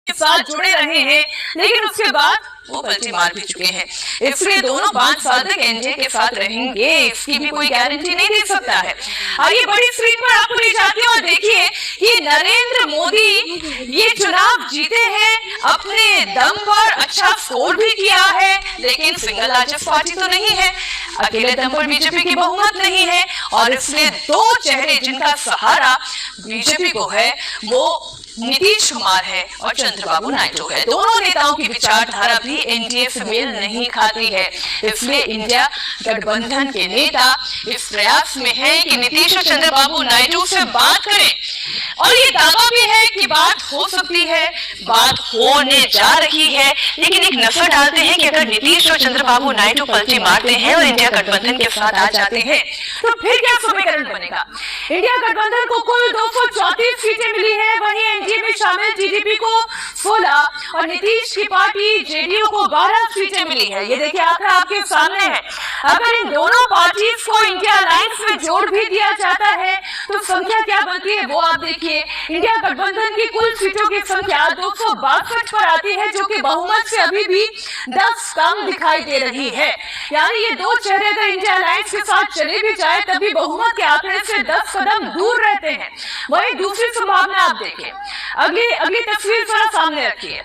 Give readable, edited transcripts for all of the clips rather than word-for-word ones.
के साथ जुड़े रहे हैं, लेकिन उसके बाद वो पलटी मार भी चुके हैं। इसलिए दोनों 5 साल तक एनडीए के साथ रहेंगे, इसकी भी कोई गारंटी नहीं दे सकता है। आइए बड़ी स्क्रीन पर आपको ले जाते हैं और देखिए कि नरेंद्र मोदी ये चुनाव जीते हैं, अपने दम पर अच्छा स्कोर भी किया है, लेकिन सिंगल लार्जेस्ट पार्टी तो नहीं है, अकेले दम पर बीजेपी की बहुमत नहीं है, और इसलिए 2 चेहरे जिनका सहारा बीजेपी को है वो नीतीश कुमार है और चंद्रबाबू नायडू है। दोनों नेताओं की विचारधारा भी एनडीए से मेल नहीं खाती है, इसलिए इंडिया गठबंधन के नेता इस प्रयास में है कि नीतीश और चंद्रबाबू नायडू से बात करें, और ये दावा भी है कि बात हो सकती है, बात होने जा रही है, लेकिन एक नजर डालते हैं कि अगर नीतीश और चंद्रबाबू नायडू पलटी मारते हैं और इंडिया गठबंधन के साथ आ जाते हैं तो फिर क्या समीकरण बनेगा। इंडिया गठबंधन को कुल 234 सीटें मिली है, वहीं एनडीए में शामिल टीडीपी को 16 और नीतीश की पार्टी जेडीयू को 12 सीटें मिली है। ये देखिए आंकड़ा आपके सामने है। अगर इन दोनों पार्टीज को इंडिया अलायंस में जोड़ भी दिया जाता है तो संख्या क्या बनती है वो आप देखिए। इंडिया गठबंधन की कुल सीटों की संख्या 262 पर आती है, जो कि बहुमत से अभी भी 10 कम दिखाई दे रही है। यानी ये 2 चेहरे अगर इंडिया अलायंस के साथ चले भी जाए तभी बहुमत के आंकड़े से 10 कदम दूर रहते हैं। वही दूसरी संभावना आप देखिए, अगली तस्वीर जरा सामने रखिए।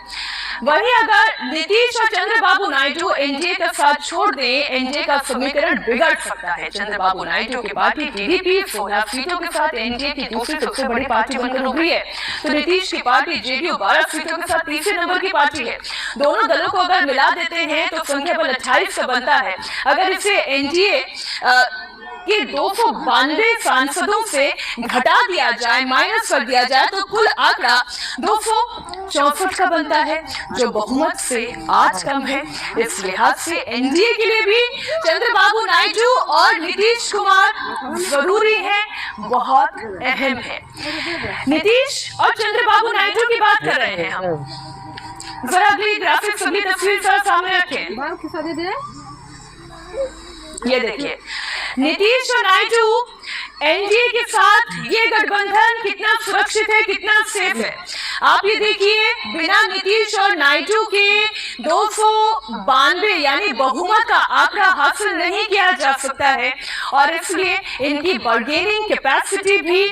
वहीं अगर नीतीश और चंद्रबाबू नायडू एनडीए का साथ छोड़ दें, एनडीए का समीकरण बिगड़ सकता है। चंद्रबाबू नायडू की पार्टी टीडीपी 16 सीटों के साथ एनडीए की दूसरी सबसे बड़ी पार्टी बनकर उभरी है, तो नीतीश की पार्टी जेडीयू 12 सीटों के साथ तीसरे नंबर की पार्टी है। दोनों दलों को अगर मिला देते हैं तो संख्या बल 28 का बनता है। अगर इसे एनडीए कि 292 सांसदों से घटा दिया जाए, माइनस कर दिया जाए, तो कुल आंकड़ा 264 का बनता है, जो बहुमत से आज कम है। इस लिहाज से एनडीए के लिए भी चंद्रबाबू नायडू और नीतीश कुमार जरूरी है, बहुत अहम है। नीतीश और चंद्रबाबू नायडू की बात कर रहे हैं हम। जरा अगली ग्राफिक्स, अगली तस्वीर जरा सामने रखें। ये देखिए नीतीश और नायडू एनडीए के साथ ये गठबंधन कितना सुरक्षित है, कितना सेफ है। आप ये देखिए, बिना नीतीश और नायडू के 292 यानी बहुमत का आंकड़ा हासिल नहीं किया जा सकता है, और इसलिए इनकी बार्गेनिंग कैपेसिटी भी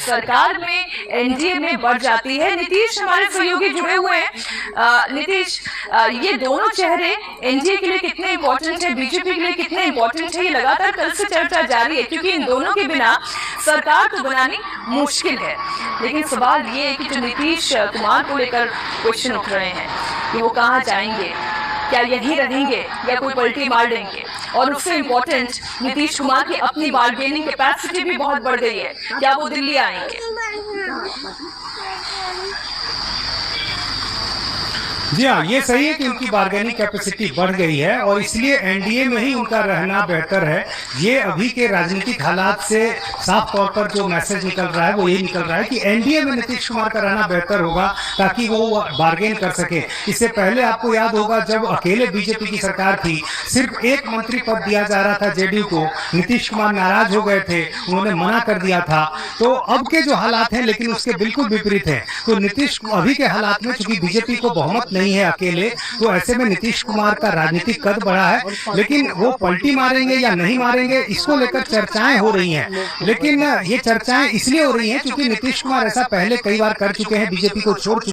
सरकार में एनडीए में बढ़ जाती है। नीतीश हमारे सहयोगी जुड़े हुए हैं। नीतीश, ये दोनों चेहरे एनडीए के लिए कितने इंपॉर्टेंट है, बीजेपी के लिए कितने इंपॉर्टेंट है, ये लगातार कल से चर्चा जारी है, क्योंकि इन दोनों के बिना सरकार तो बनानी मुश्किल है। लेकिन सवाल ये है कि जो नीतीश कुमार को लेकर क्वेश्चन उठ रहे हैं कि वो कहाँ जाएंगे, क्या यहीं रहेंगे या कोई पलटी मार देंगे, और उससे इम्पोर्टेंट नीतीश कुमार की अपनी बार्गेनिंग कैपेसिटी भी बहुत बढ़ गई है, क्या वो दिल्ली आएंगे। जी हाँ, ये सही है कि उनकी बार्गेनिंग कैपेसिटी बढ़ गई है और इसलिए एनडीए में ही उनका रहना बेहतर है। ये अभी के राजनीतिक हालात से साफ तौर पर जो मैसेज निकल रहा है वो ये निकल रहा है कि एनडीए में नीतीश कुमार का रहना बेहतर होगा ताकि वो बार्गेन कर सके। इससे पहले आपको याद होगा जब अकेले बीजेपी की सरकार थी, सिर्फ एक मंत्री पद दिया जा रहा था जेडीयू को, नीतीश कुमार नाराज हो गए थे, उन्होंने मना कर दिया था। तो अब के जो हालात हैं लेकिन उसके बिल्कुल विपरीत है। तो नीतीश अभी के हालात में चूंकि बीजेपी को बहुमत नहीं है अकेले, तो ऐसे में नीतीश कुमार का राजनीतिक कद बढ़ा है, लेकिन वो पलटी मारेंगे या नहीं मारेंगे इसको लेकर चर्चाएं हो रही हैं। लेकिन ये चर्चाएं इसलिए हो रही हैं क्योंकि नीतीश कुमार ऐसा पहले कई बार कर चुके हैं, बीजेपी को छोड़